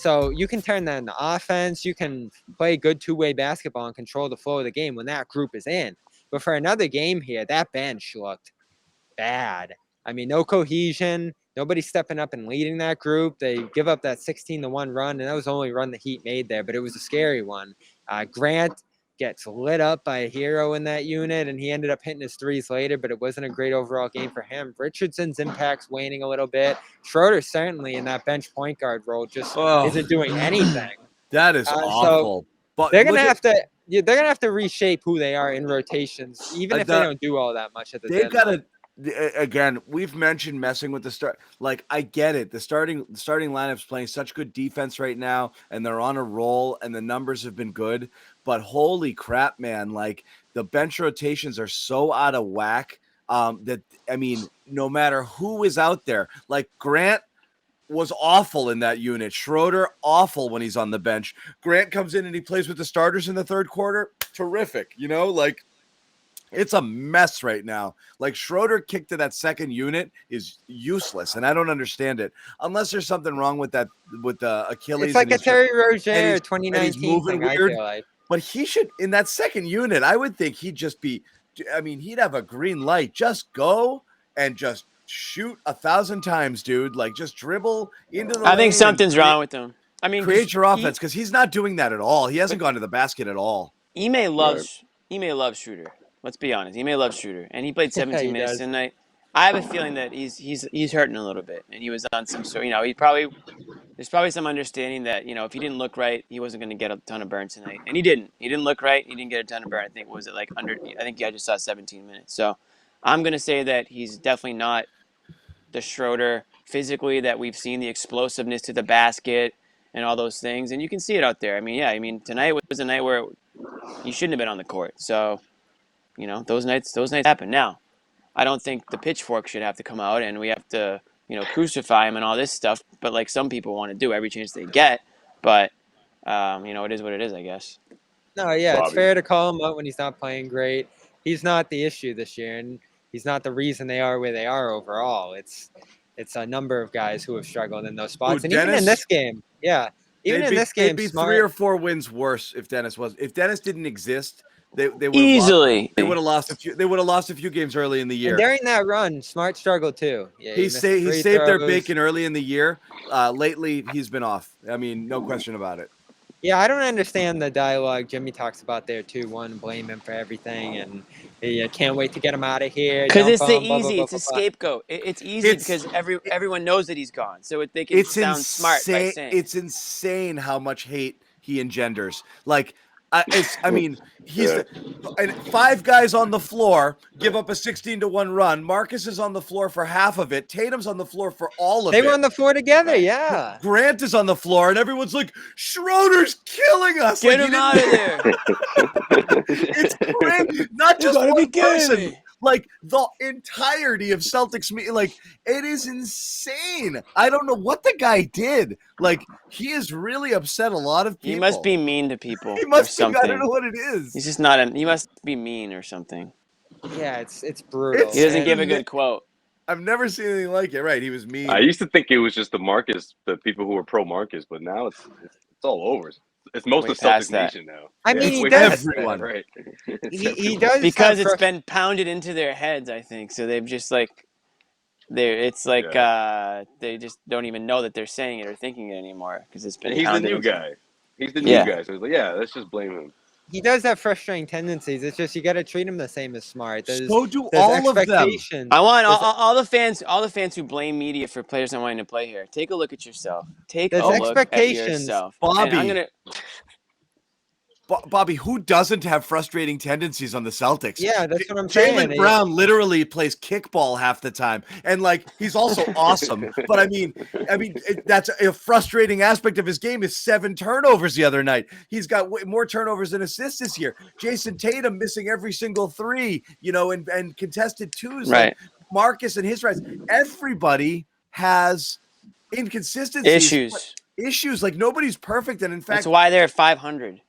So you can turn that into offense. You can play good two-way basketball and control the flow of the game when that group is in. But for another game here, that bench looked bad. I mean, no cohesion. Nobody stepping up and leading that group. They give up that 16-1 run, and that was the only run the Heat made there, but it was a scary one. Grant gets lit up by a hero in that unit, and he ended up hitting his threes later, but it wasn't a great overall game for him. Richardson's impact's waning a little bit. Schroder certainly in that bench point guard role just isn't doing anything. That is awful. So but they're gonna have to. Yeah, they're gonna have to reshape who they are in rotations, even if they don't do all that much at the deadline. They've got to. Again, we've mentioned messing with the start. Like, I get it. The starting lineup's playing such good defense right now, and they're on a roll, and the numbers have been good. But holy crap, man! Like, the bench rotations are so out of whack that, I mean, no matter who is out there, like Grant was awful in that unit. Schroder, awful when he's on the bench. Grant comes in and he plays with the starters in the third quarter. Terrific, like. It's a mess right now. Like, Schroder kicked to that second unit is useless, and I don't understand it. Unless there's something wrong with that, with the Achilles. It's like a Terry Rozier 2019 thing, weird. I feel like. But he should, in that second unit, I would think he'd just be, I mean, he'd have a green light. Just go and just shoot 1,000 times, dude. Like, just dribble into the I think something's wrong with him. I mean, create your offense, because he's not doing that at all. He hasn't gone to the basket at all. Ime loves Schroder. Let's be honest. He may love Schroder, and he played 17 minutes tonight. I have a feeling that he's hurting a little bit, and he was on some sort. There's probably some understanding that if he didn't look right, he wasn't going to get a ton of burn tonight, and he didn't. He didn't look right. He didn't get a ton of burn. I think I think I just saw 17 minutes. So I'm going to say that he's definitely not the Schroder physically that we've seen, the explosiveness to the basket and all those things, and you can see it out there. I mean, tonight was a night where he shouldn't have been on the court. So. Those nights happen. Now, I don't think the pitchfork should have to come out and we have to, crucify him and all this stuff. But like some people want to do every chance they get. But, it is what it is, I guess. No, yeah, It's fair to call him out when he's not playing great. He's not the issue this year, and he's not the reason they are where they are overall. It's a number of guys who have struggled in those spots. And even in this game, they'd be 3 or 4 wins worse if Dennis didn't exist. They would easily. They would have lost a few. They would have lost a few games early in the year. And during that run, Smart struggled too. Yeah, he saved their bacon early in the year. Lately, he's been off. I mean, no question about it. Yeah, I don't understand the dialogue Jimmy talks about there too. One, blame him for everything, and can't wait to get him out of here. Because it's it's a scapegoat. It's easy because everyone knows that he's gone, so they can sound smart by saying. It's insane how much hate he engenders. Like. He's 5 guys on the floor give up a 16-1 run. Marcus is on the floor for half of it. Tatum's on the floor for all of it. They were on the floor together, yeah. Grant is on the floor, and everyone's like, Schroder's killing us. Get him out of there. It's Grant, not just one person. Like, the entirety of Celtics, like, it is insane. I don't know what the guy did. Like, he has really upset a lot of people. He must be mean to people. He must be. I don't know what it is. He's just not. He must be mean or something. Yeah, it's brutal. He doesn't give a good quote. I've never seen anything like it. Right? He was mean. I used to think it was just the people who were pro Marcus, but now it's all over. It's most of Celtics Nation now. I mean, he does. Everyone. Right. He does because it's been pounded into their heads, I think. So they've just they just don't even know that they're saying it or thinking it anymore because it's been. And he's the new guy. He's the new guy. So it's like, let's just blame him. He does have frustrating tendencies. It's just you got to treat him the same as Smart. So do all of them. I want all the fans who blame media for players not wanting to play here. Take a look at yourself. Take a look at yourself. Bobby, who doesn't have frustrating tendencies on the Celtics? Yeah, that's what I'm saying. Jaylen Brown literally plays kickball half the time, and he's also awesome. But I mean, that's a frustrating aspect of his game. Is 7 turnovers the other night. He's got more turnovers than assists this year. Jason Tatum missing every single 3, and contested 2s. Right. Like Marcus and his rise. Everybody has inconsistencies. Issues. Like nobody's perfect, and in fact, that's why they're at 500.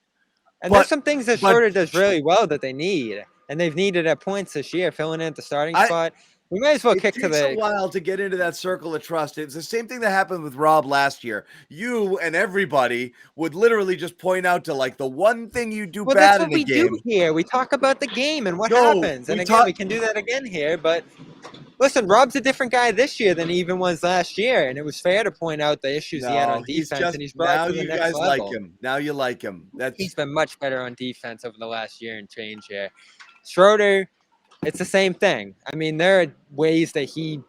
And there's some things that Schroder does really well that they need, and they've needed at points this year, filling in at the starting spot. We might as well It kick to takes a the. while to get into that circle of trust. It's the same thing that happened with Rob last year. You and everybody would literally just point out to like the one thing you do Well, that's bad what in a we do game. here. We talk about the game and what No, happens. And we again, talk. we can do that again here. But listen, Rob's a different guy this year than he even was last year. And it was fair to point out the issues he had No, on he's defense, just and he's brought it now to the you next guys like level. him. Now you like him. He's been much better on defense over the last year and change here. Schroder, it's the same thing. I mean, there are ways that he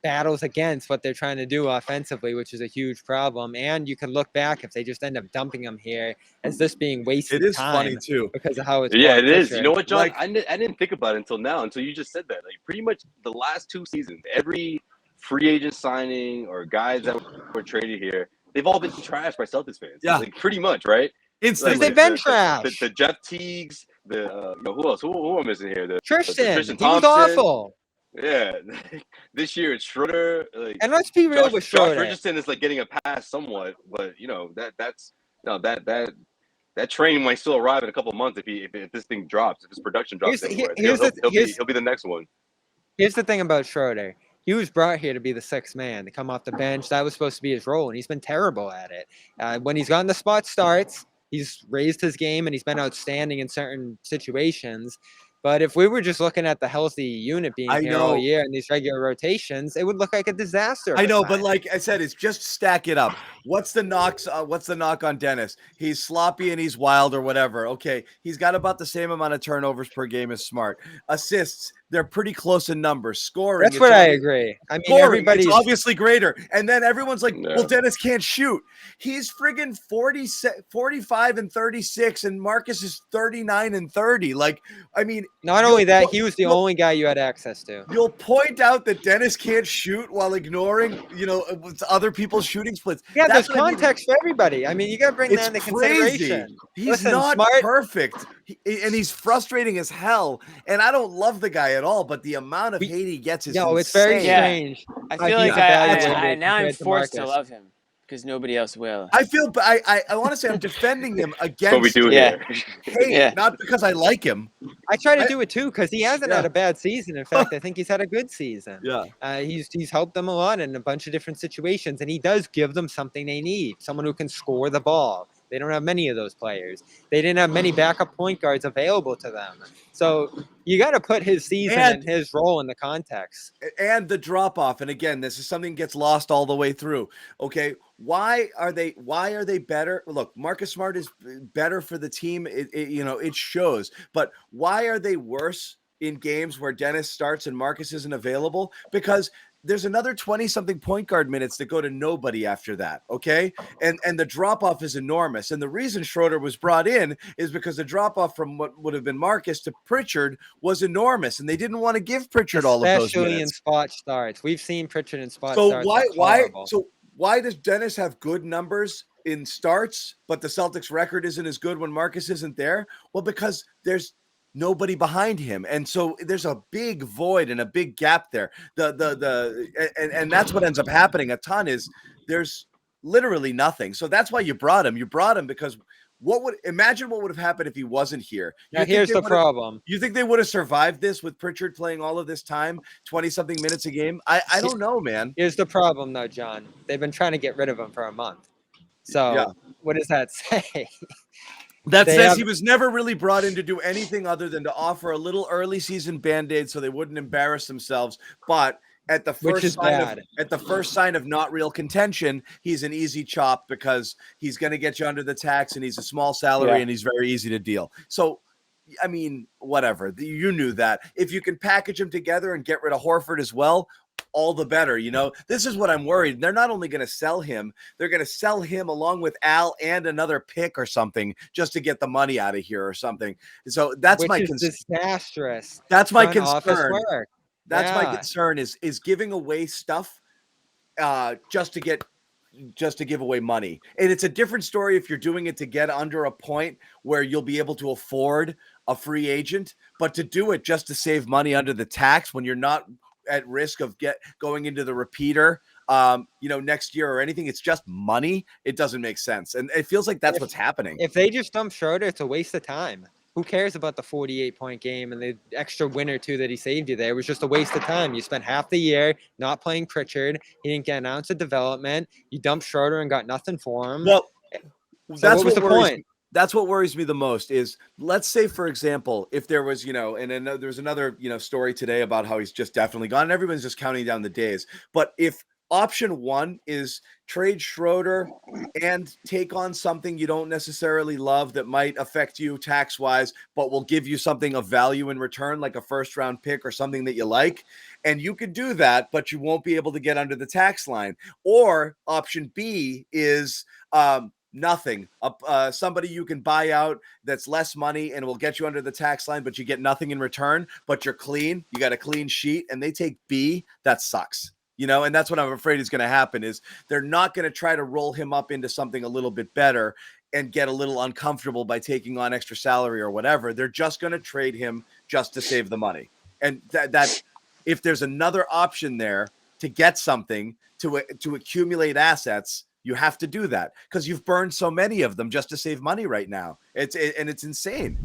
battles against what they're trying to do offensively, which is a huge problem. And you can look back if they just end up dumping him here as this being wasted It is time funny too. because of how it's Yeah, brought it is. You Pritchard. know what, John? Like- I didn't think about it until you just said that. Like pretty much the last 2 seasons, every free agent signing or guys that were traded here, they've all been trashed by Celtics fans. Yeah. Like pretty much, right? Instantly. They've been trash. The Jeff Teagues, who else? Who am I missing here? Tristan, Tristan he was Thompson. awful. Yeah, this year it's Schroder. Like, And let's be real with Josh Schroder. Richardson is like getting a pass somewhat, but that train might still arrive in a couple of months if this thing drops, if his production drops anywhere. He'll be the next one. Here's the thing about Schroder. He was brought here to be the sixth man, to come off the bench. That was supposed to be his role, and he's been terrible at it. When he's gotten the spot starts, he's raised his game, and he's been outstanding in certain situations. But if we were just looking at the healthy unit being here all year and these regular rotations, it would look like a disaster. I know, but like I said, it's just stack it up. What's the knocks? What's the knock on Dennis? He's sloppy and he's wild or whatever. Okay, he's got about the same amount of turnovers per game as Smart. Assists, they're pretty close in numbers. Scoring, that's what I agree. I mean, everybody's obviously greater. And then everyone's like, No. well, Dennis can't shoot. He's friggin' 45 and 36, and Marcus is 39 and 30. Like, I mean, not only that, he was the only guy you had access to. You'll point out that Dennis can't shoot while ignoring, other people's shooting splits. Yeah, there's context for everybody. I mean, you got to bring that into consideration. He's not perfect, and he's frustrating as hell. And I don't love the guy at all, but the amount of hate he gets is insane. It's very strange. I feel like now I'm forced to love him because nobody else will. I feel, but I want to say I'm defending him against. What we do here. Hey, not because I like him. I try to do it too because he hasn't had a bad season. In fact, I think he's had a good season. Yeah, he's helped them a lot in a bunch of different situations, and he does give them something they need: someone who can score the ball. They don't have many of those players. They didn't have many backup point guards available to them. So you got to put his season and his role in the context. And the drop off. And again, this is something that gets lost all the way through. Okay, why are they better? Look, Marcus Smart is better for the team. It shows. But why are they worse in games where Dennis starts and Marcus isn't available? Because there's another 20-something point guard minutes that go to nobody after that, okay? And the drop-off is enormous. And the reason Schroder was brought in is because the drop-off from what would have been Marcus to Pritchard was enormous, and they didn't want to give Pritchard all of those minutes. Especially in spot starts. We've seen Pritchard in spot starts. Why does Dennis have good numbers in starts, but the Celtics record isn't as good when Marcus isn't there? Well, because there's nobody behind him, and so there's a big void and a big gap there. And that's what ends up happening a ton is there's literally nothing. So that's why you brought him. You brought him because what would have happened if he wasn't here? Now here's the problem. You think they would have survived this with Pritchard playing all of this time, 20-something minutes a game? I don't know, man. Here's the problem, though, John. They've been trying to get rid of him for a month. So what does that say? That says he was never really brought in to do anything other than to offer a little early season Band-Aid so they wouldn't embarrass themselves. But at the first sign of not real contention, he's an easy chop because he's going to get you under the tax and he's a small salary and he's very easy to deal. So, I mean, whatever. You knew that. If you can package them together and get rid of Horford as well, all the better. This is what I'm worried. They're not only going to sell him, they're going to sell him along with Al and another pick or something just to get the money out of here or something. So that's my concern. Disastrous. That's my concern. That's my concern is giving away stuff just to give away money. And it's a different story if you're doing it to get under a point where you'll be able to afford a free agent, but to do it just to save money under the tax when you're not at risk of going into the repeater next year or anything, it's just money. It doesn't make sense. And it feels like that's what's happening. If they just dump Schroder, it's a waste of time. Who cares about the 48-point game and the extra win or two that he saved you there? It was just a waste of time. You spent half the year not playing Pritchard. He didn't get an ounce of development. You dumped Schroder and got nothing for him. Well, so what was the point? That's what worries me the most is, let's say, for example, if there was, and there's another, story today about how he's just definitely gone and everyone's just counting down the days. But if option one is trade Schroder and take on something you don't necessarily love that might affect you tax wise, but will give you something of value in return, like a first round pick or something that you like. And you could do that, but you won't be able to get under the tax line. Or option B is, nothing. Somebody you can buy out that's less money and will get you under the tax line, but you get nothing in return, but you're clean. You got a clean sheet and they take B. That sucks. And that's what I'm afraid is going to happen is they're not going to try to roll him up into something a little bit better and get a little uncomfortable by taking on extra salary or whatever. They're just going to trade him just to save the money. And that if there's another option there to get something to accumulate assets, you have to do that because you've burned so many of them just to save money right now. It's insane.